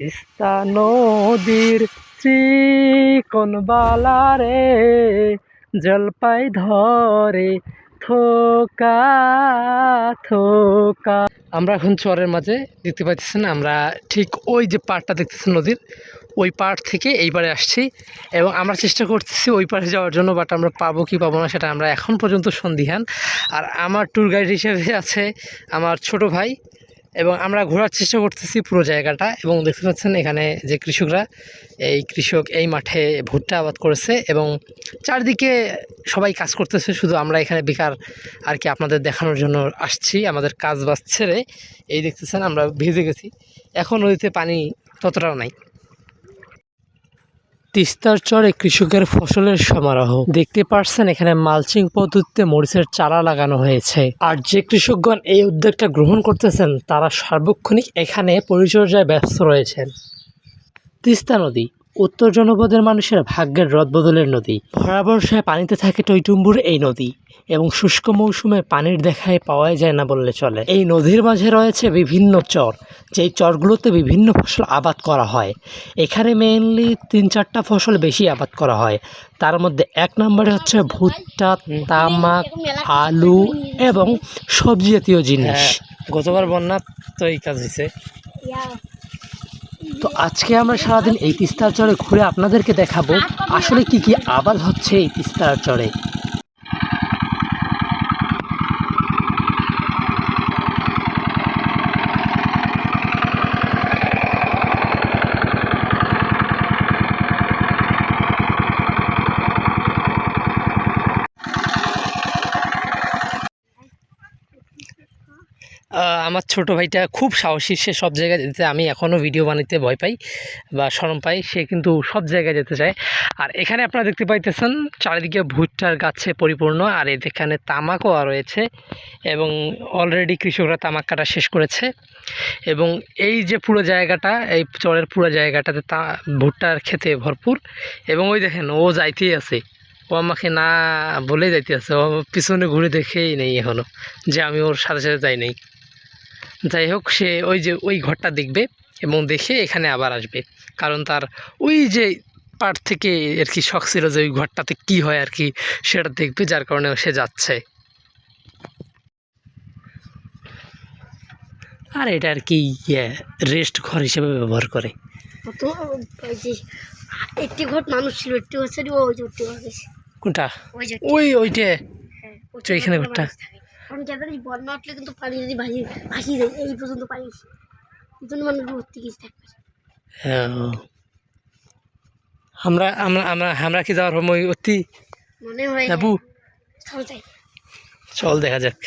তিস্তা নদীর চিকন বালারে জলপাই ধরে থোকা থোকা। আমরা এখন চরের মাঝে দেখতে পাচ্ছেন, আমরা ঠিক ওই যে পাড়টা দেখতেছেন নদীর, ওই পাড় থেকে এই পাড়ে আসছি এবং আমরা চেষ্টা করতেছি ওই পাড়ে যাওয়ার জন্য, বাট আমরা পাবো কি পাবো না সেটা আমরা এখন পর্যন্ত সন্দিহান। আর আমার ট্যুর গাইড হিসেবে আছে আমার ছোট ভাই এবং আমরা ঘোরার চেষ্টা করতেছি পুরো জায়গাটা। এবং দেখতে পাচ্ছেন এখানে যে কৃষকরা, এই কৃষক এই মাঠে ভুট্টা আবাদ করেছে এবং চারদিকে সবাই কাজ করতেছে, শুধু আমরা এখানে বেকার আর কি আপনাদের দেখানোর জন্য আসছি আমাদের কাজ বাজ ছেড়ে। এই দেখতেছেন আমরা ভিজে গেছি, এখন নদীতে পানি ততটাও নাই। তিস্তার চরে কৃষকের ফসলের সমারোহ দেখতে পাচ্ছেন, এখানে মালচিং পদ্ধতিতে মরিচের চারা লাগানো হয়েছে। আর যে কৃষকগণ এই উদ্যোগটা গ্রহণ করতেছেন তারা সার্বক্ষণিক এখানে পরিচর্যায় ব্যস্ত রয়েছেন। তিস্তা নদী উত্তর জনপদের মানুষের ভাগ্যের রদবদলের নদী। ভরা বর্ষায় পানিতে থাকে টইটুম্বুর এই নদী এবং শুষ্ক মৌসুমে পানির দেখায় পাওয়াই যায় না বললে চলে। এই নদীর মাঝে রয়েছে বিভিন্ন চর, যেই চরগুলোতে বিভিন্ন ফসল আবাদ করা হয়। এখানে মেইনলি 3-4টা ফসল বেশি আবাদ করা হয়। তার মধ্যে 1 নম্বরে হচ্ছে ভুট্টা, তামাক, আলু এবং সবজি জাতীয় জিনিস। গতবার বন্যা তো এই কাজ হয়েছে। তো আজকে আমরা সারাদিন এই তিস্তার চরে ঘুরে আপনাদেরকে দেখাবো আসলে কি কি আবাদ হচ্ছে এই তিস্তার চরে। আমার ছোট ভাইটা খুব সাহসী, সে সব জায়গায় যেতে, আমি এখনও ভিডিও বানাতে ভয় পাই বা শরম পাই, সে কিন্তু সব জায়গায় যেতে চায়। আর এখানে আপনারা দেখতে পাইতেছেন চারিদিকে ভুট্টার গাছে পরিপূর্ণ, আর এখানে তামাকও রয়েছে এবং অলরেডি কৃষকরা তামাক কাটা শেষ করেছে। এবং এই যে পুরো জায়গাটা, এই চরের পুরো জায়গাটাতে ভুট্টার খেতে ভরপুর। এবং ওই দেখেন ও যাইতেই আছে, ও আমাকে না বলে যাইতে আছে, ও পিছনে ঘুরে দেখেই নেই এখনও যে আমি ওর সাথে সাথে যাই নাই। যাই হোক, সে ওই যে ওই ঘরটা দেখবে এবং দেখে এখানে আবার আসবে, কারণ তার ওই যে পাড় থেকে আর কি শখ ছিল যে ওই ঘরটাতে কি হয় আর কি সেটা দেখবে, যার কারণে সে যাচ্ছে। আর এটা আর কি রেস্ট ঘর হিসেবে ব্যবহার করে। একটি ঘর মানুষ ছিল, একটি হচ্ছে কোনটা? ওইটা এখানে ঘরটা। কারণ যাদের বন্যা উঠলে কিন্তু পানি যদি ভাসিয়ে যায়, এই পর্যন্ত পানি জন্য মানুষ ভর্তি কিছু থাকবে। আমরা আমরা আমরা আমরা কি যাওয়ার সময় অতি মনে হয় যাবো, চল দেখা যাক।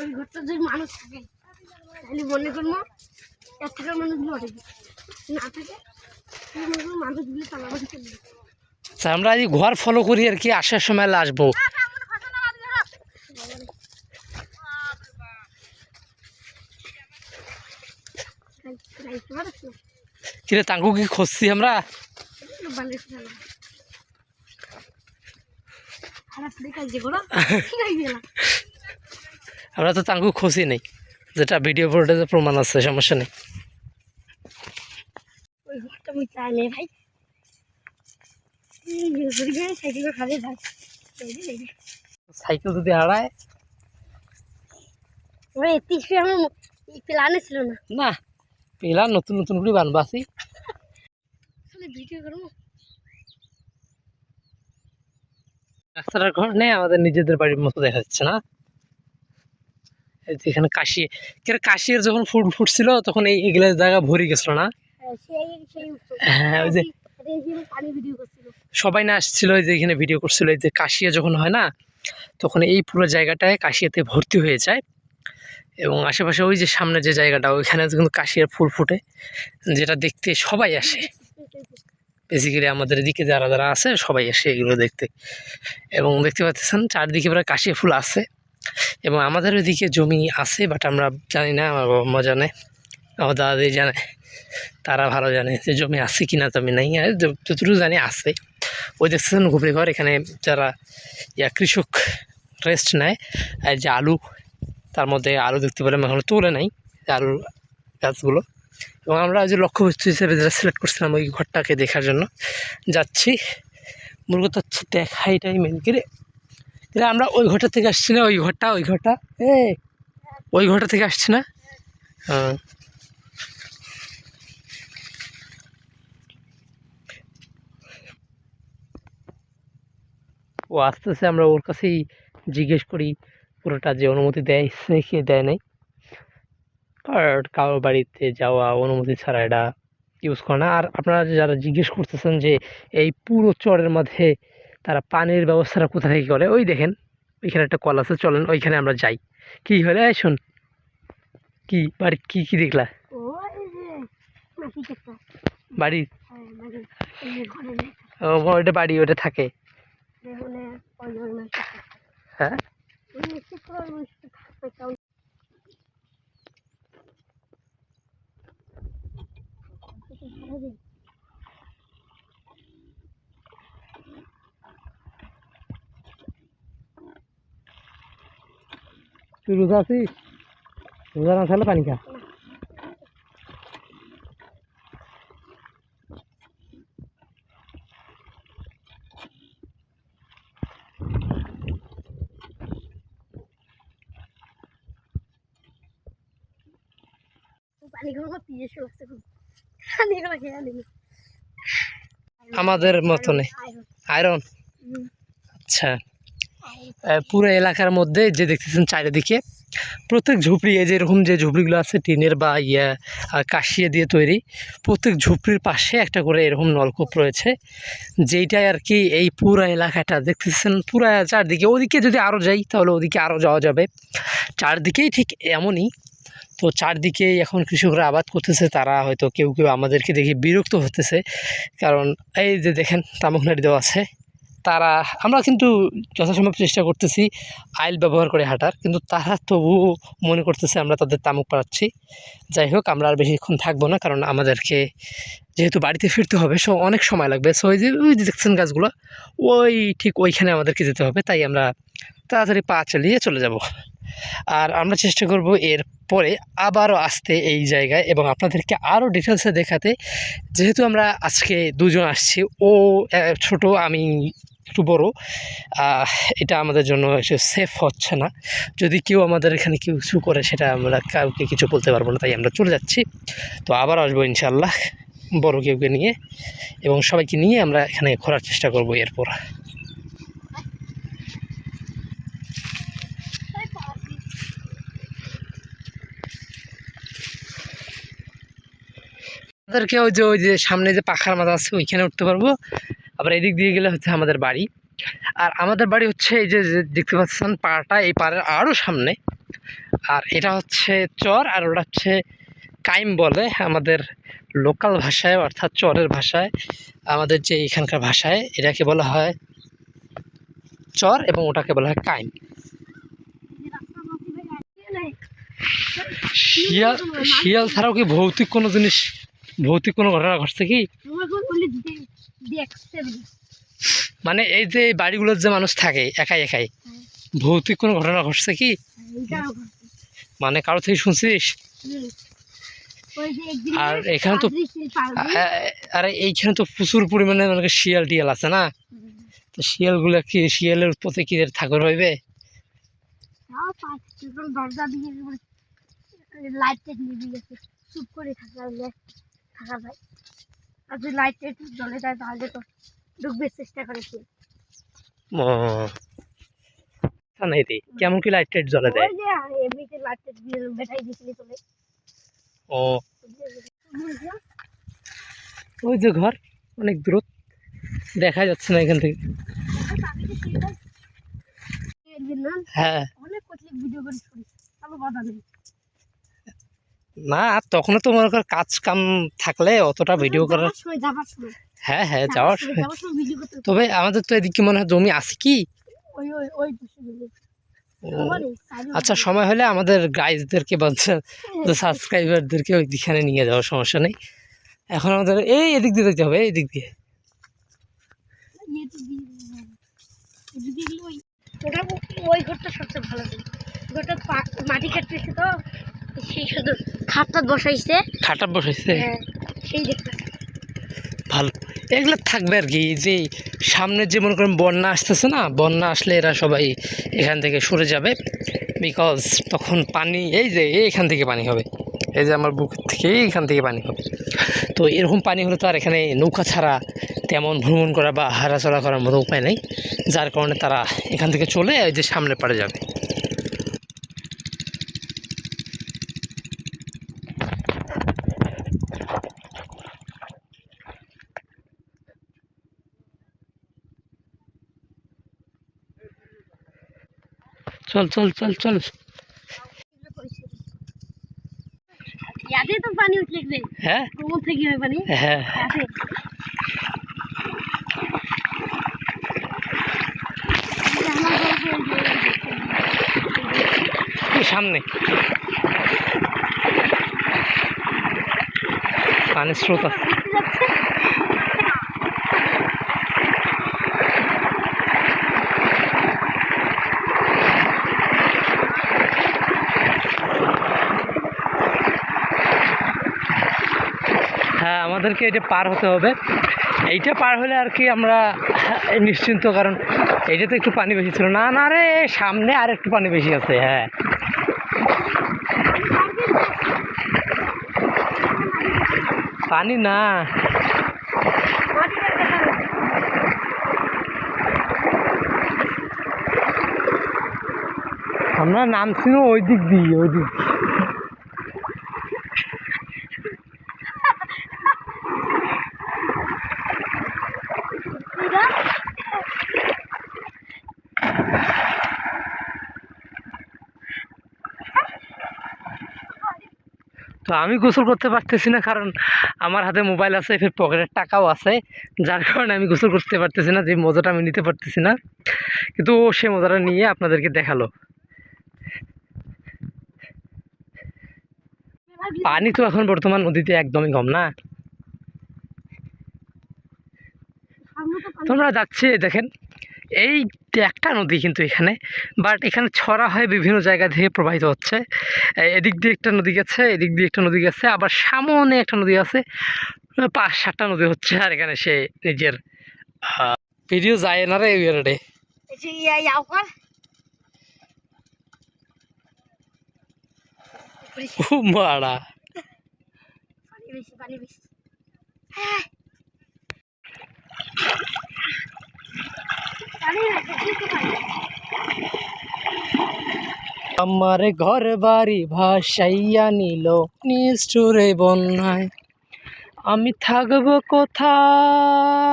ওই ঘরটা যদি মানুষ থাকে তাহলে মনে করবো এর থেকে মানুষগুলো ওঠে, না থাকে মানুষগুলো চালাবাদি করবে। আচ্ছা, আমরা এই ঘর ফলো করি আর কি, আসার সময় আসবো। কিরে তাঙ্কু কি খুঁজছি আমরা? আমরা তো তাঙ্কু খুঁজি নেই, যেটা ভিডিও ফুটেজে প্রমাণ আছে, সমস্যা নেই। সাইকেল যদি হারায় প্লানে ছিল না, প্লান নতুন নতুন করে বানবাসি। রাস্তাটার ঘর নেই, আমাদের নিজেদের বাড়ির মতো দেখা যাচ্ছে না। এখানে কাশির যখন ফুল ফুটছিল তখন এইগুলা জায়গা ভরে গেছিল না? হ্যাঁ, ওই যে সবাই না আসছিল, ওই যে এখানে ভিডিও করছিল, এই যে কাশিয়া যখন হয় না তখন এই পুরো জায়গাটায় কাশিয়াতে ভর্তি হয়ে যায়। এবং আশেপাশে ওই যে সামনে যে জায়গাটা, ওইখানে কিন্তু কাশিয়ার ফুল ফুটে, যেটা দেখতে সবাই আসে। বেসিক্যালি আমাদের এদিকে যারা যারা আছে সবাই আসে এগুলো দেখতে। এবং দেখতে পাচ্ছেন চারদিকে প্রায় কাশিয়া ফুল আছে। এবং আমাদের ওইদিকে জমি আছে, বাট আমরা জানি না, আমার বাবা মা জানে, আমার দাদাদি জানে, তারা ভালো জানে যে জমি আছে কিনা, জমি নাই, যতটুকু জানি আছে। ওই দেখছেন ঘুপড়ি ঘর, এখানে যারা কৃষক রেস্ট নেয়। আর যে আলু, তার মধ্যে আলু দেখতে পেলাম, এখনো তোলে নাই আলুর গাছগুলো, এবং আমরা ওই যে লক্ষ্যবস্তু হিসেবে যেটা সিলেক্ট করছিলাম ওই ঘরটাকে দেখার জন্য যাচ্ছি। মূলত হচ্ছে দেখা এটাই মেন করে আমরা ওই ঘরটা থেকে আসছি না, ওই ঘরটা ওই ঘরটা থেকে আসছি না। হ্যাঁ, ও আস্তে আস্তে আমরা ওর কাছেই জিজ্ঞেস করি পুরোটা, যে অনুমতি দেয় কি দেয় নাই। আর কারোর বাড়িতে যাওয়া অনুমতি ছাড়া এটা ইউজ করে না। আর আপনারা যারা জিজ্ঞেস করতেছেন যে এই পুরো চরের মধ্যে তারা পানির ব্যবস্থাটা কোথা থেকে করে, ওই দেখেন ওইখানে একটা কল আছে, চলেন ওইখানে আমরা যাই। কি হলে শোন, কি বাড়ি কি কি দেখলা? বাড়ি ওইটা বাড়ি ওটা থাকে। হ্যাঁ, তুই রোজা আছিস? রোজা না থাকলে পানি খা। আমাদের মতনে আয়রন। আচ্ছা, পুরো এলাকার মধ্যে যে দেখতেছেন চারিদিকে প্রত্যেক ঝুপড়ি, এই যে এরকম যে ঝুপড়িগুলো আছে টিনের বা কাশিয়ে দিয়ে তৈরি, প্রত্যেক ঝুপড়ির পাশে একটা করে এরকম নলকূপ রয়েছে, যেইটাই আর কি এই পুরো এলাকাটা দেখতেছেন পুরো চারদিকে। ওদিকে যদি আরও যাই তাহলে ওদিকে আরও যাওয়া যাবে। চারদিকেই ঠিক এমনই। তো চারদিকে এখন কৃষকরা আবাদ করতেছে, তারা হয়তো কেউ কেউ আমাদেরকে দেখে বিরক্ত হতেছে, কারণ এই যে দেখেন তামাক নাড়ি দেওয়া আছে। তারা, আমরা কিন্তু যথাসম্ভব চেষ্টা করতেছি আইল ব্যবহার করে হাঁটার, কিন্তু তারা তবুও মনে করতেছে আমরা তাদের তামুক পাড়াচ্ছি। যাই হোক, আমরা আর বেশিক্ষণ থাকবো না, কারণ আমাদেরকে যেহেতু বাড়িতে ফিরতে হবে, সো অনেক সময় লাগবে। সো ওই যে দেখছেন গাছগুলো, ওই ঠিক ওইখানে আমাদেরকে যেতে হবে, তাই আমরা তাড়াতাড়ি পা চালিয়ে চলে যাব। আর আমরা চেষ্টা করব এর পরে আবারও আসতে এই জায়গায় এবং আপনাদেরকে আরও ডিটেলসে দেখাতে। যেহেতু আমরা আজকে দুজন আসছি, ও ছোট, আমি একটু বড়, এটা আমাদের জন্য সেফ হচ্ছে না। যদি কেউ আমাদের এখানে কিছু করে সেটা আমরা কাউকে কিছু বলতে পারবো না, তাই আমরা চলে যাচ্ছি। তো আবার আসবো ইনশাআল্লাহ বড় কেউকে নিয়ে, এবং সবাইকে নিয়ে আমরা এখানে ঘোরার চেষ্টা করব এরপর। আমাদেরকে ওই যে সামনে যে পাখার মাথা আছে ওইখানে উঠতে পারবো। আবার এদিক দিয়ে গেলে হচ্ছে আমাদের বাড়ি। আর আমাদের বাড়ি হচ্ছে এই যে দেখতে পাচ্ছেন পাড়টা, এই পাড়ের আরও সামনে। আর এটা হচ্ছে চর, আর ওটা হচ্ছে কাইম বলে আমাদের লোকাল ভাষায়, অর্থাৎ চরের ভাষায়। আমাদের যে এখানকার ভাষায় এটাকে বলা হয় চর এবং ওটাকে বলা হয় কাইম। শিয়াল ছাড়াও কি ভৌতিক কোনো জিনিস, ভৌতিক কোনো ঘটনা ঘটছে কি? মানে এই যে বাড়িগুলোর যে মানুষ থাকে একাই একাই, ভৌতিক কোনো ঘটনা ঘটছে কি? মানে কারো থেকে শুনছিস? আর এখানে তো, আরে এইখানে তো প্রচুর পরিমাণে মানে শিয়াল টিয়াল আছে না? তো শিয়ালগুলো কি, শিয়ালের প্রতি কি ঠাকুর হইবে? দরজা দিয়ে লাইট চুপ করে থাকা যায়, আর যদি লাইট জ্বলে যায় তাহলে তো ঢুকবে চেষ্টা করেছি। কেমন কি লাইট টাইট জ্বলে দেয়? এমনিতে লাইট দিয়ে বেটাই দিয়েছিলি চলে। ও, ওই যে ঘর অনেক দূর, দেখা যাচ্ছে না এখান থেকে। হ্যাঁ, না তখনও তো মনে কর কাজ কাম থাকলে অতটা ভিডিও করার। হ্যাঁ হ্যাঁ, যাওয়ার সময়। তবে আমাদের তো এদিকে মনে হয় জমি আছে কি? আচ্ছা, সময় হলে আমাদের গাইজদেরকে বা সাবস্ক্রাইবারদেরকে ওইখানে নিয়ে যাওয়ার সমস্যা নেই। এখন আমাদের এদিক দিয়ে যেতে হবে, এই দিক দিয়ে। ওই ঘরটা সবচেয়ে ভালো, ঘরটা মাটি কাটতেছে তো সেই শুধু খাটটা বসাইছে। খাটা বসাইছে, হ্যাঁ, সেই দেখতে ভালো। এগুলো থাকবে আর কি, যে সামনে যে মনে করেন বন্যা আসতেছে না, বন্যা আসলে এরা সবাই এখান থেকে সরে যাবে, বিকজ তখন পানি এই যে এইখান থেকে পানি হবে, এই যে আমার বুক থেকে এইখান থেকে পানি হবে। তো এরকম পানি হলে তো আর এখানে নৌকা ছাড়া তেমন ভ্রমণ করা বা হাঁটাচলা করার মতো উপায় নেই, যার কারণে তারা এখান থেকে চলে এই যে সামনে পাড়ে যাবে। চল চল চল চল। ইয়াতে তো পানি উঠলে রে। হ্যাঁ কোমর থেকে হয় পানি। হ্যাঁ, ইয়াতে। এই সামনে পানির স্রোত আছে। হ্যাঁ, আমাদেরকে এটা পার হতে হবে। এইটা পার হলে আর কি আমরা নিশ্চিন্ত, কারণ এইটাতে একটু পানি বেশি ছিল। না না রে, সামনে আর একটু পানি বেশি আছে। হ্যাঁ, পানি না, আমরা নামছি ওই দিক দিয়ে, ওই দিক। তো আমি গোসল করতে পারতেছি না, কারণ আমার হাতে মোবাইল আছে, ফের পকেটের টাকাও আছে, যার কারণে আমি গোসল করতে পারতেছি না, যে মজাটা আমি নিতে পারতেছি না। কিন্তু ও সে মজাটা নিয়ে আপনাদেরকে দেখালো। পানি তো এখন বর্তমান নদীতে একদমই কম না। তোমরা যাচ্ছে দেখেন, এই একটা নদী কিন্তু এখানে, বাট এখানে ছড়া হয় বিভিন্ন জায়গা থেকে প্রবাহিত হচ্ছে। এদিক দিয়ে একটা নদী গেছে, এদিক দিয়ে একটা নদী গেছে, আবার সামনে একটা নদী আছে, 5-7টা নদী হচ্ছে। আর এখানে সে নিজের ভিডিও যায় না রে রে মারা। আমার ঘর বাড়ি ভাসাইয়া নিল নিষ্ঠুরে বন্যায়, আমি থাকবো কোথায়,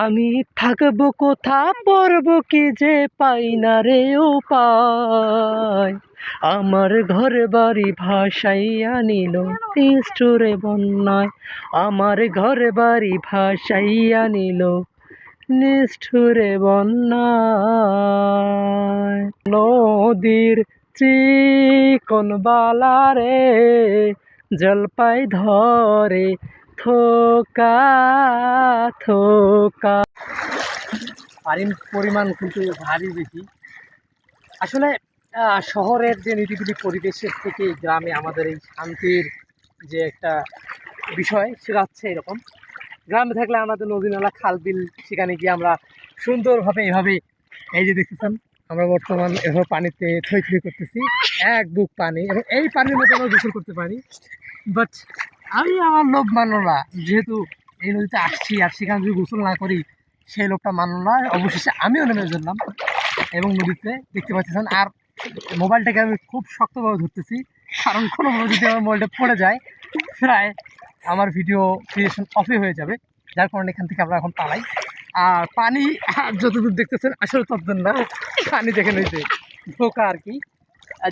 আমি থাকবো কোথা, পড়বো কি যে পাই না রে উপায়, আমার ঘর বাড়ি ভাসাইয়া নিল নিষ্ঠুরে বন্যায়, আমার ঘর বাড়ি ভাসাইয়া নিল নিষ্ঠুরে বন্যায়। নদীর চিকন বালারে জলপাই ধরে থোকা থোকা। পানির পরিমাণ কিন্তু ভারী বেশি। আসলে শহরের যে নিরিবিলি পরিবেশের থেকে গ্রামে আমাদের এই শান্তির যে একটা বিষয়, সেটা হচ্ছে এরকম। গ্রামে থাকলে আমাদের নদী নালা খাল বিল, সেখানে গিয়ে আমরা সুন্দরভাবে এভাবে, এই যে দেখতেছেন আমরা বর্তমান এভাবে পানিতে থই থই করতেছি, এক বুক পানি, এবং এই পানির মধ্যে আমরা গোসল করতে পারি। বাট আমি আমার লোভ মানলো না, যেহেতু এই নদীতে আসছি আর সেখানে যদি গোসল না করি সেই লোকটা মানলো না, অবশেষে আমিও নেমে ধরলাম এবং নদীতে দেখতে পাচ্ছেন। আর মোবাইলটাকে আমি খুব শক্তভাবে ধরতেছি, কারণ কোনোভাবে যদি আমার মোবাইলটা পড়ে যায় প্রায় আমার ভিডিও ক্রিয়েশন অফই হয়ে যাবে, যার কারণে এখান থেকে আমরা এখন পালাই। আর পানি যতদূর দেখতেছেন আসলে ততদূর না, পানি দেখে নিতে ধোকা আর কি।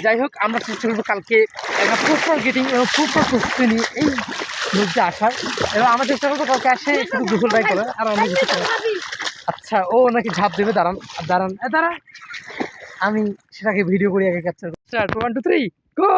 যাই হোক, আমরা চেষ্টা করবো কালকে একটা প্রপার গেটিং এবং প্রপার প্রস্তুতি নিয়ে এই নদীতে আসার, এবং আমরা চেষ্টা করবো কালকে আসে শুধু গোসলটাই করার, আর অন্য কিছু করার। আচ্ছা, ও নাকি ঝাঁপ দেবে, দাঁড়ান দাঁড়ান দাঁড়ান, আমি সেটাকে ভিডিও করি আগে ক্যাপচার করছি। 1 2 3 গো।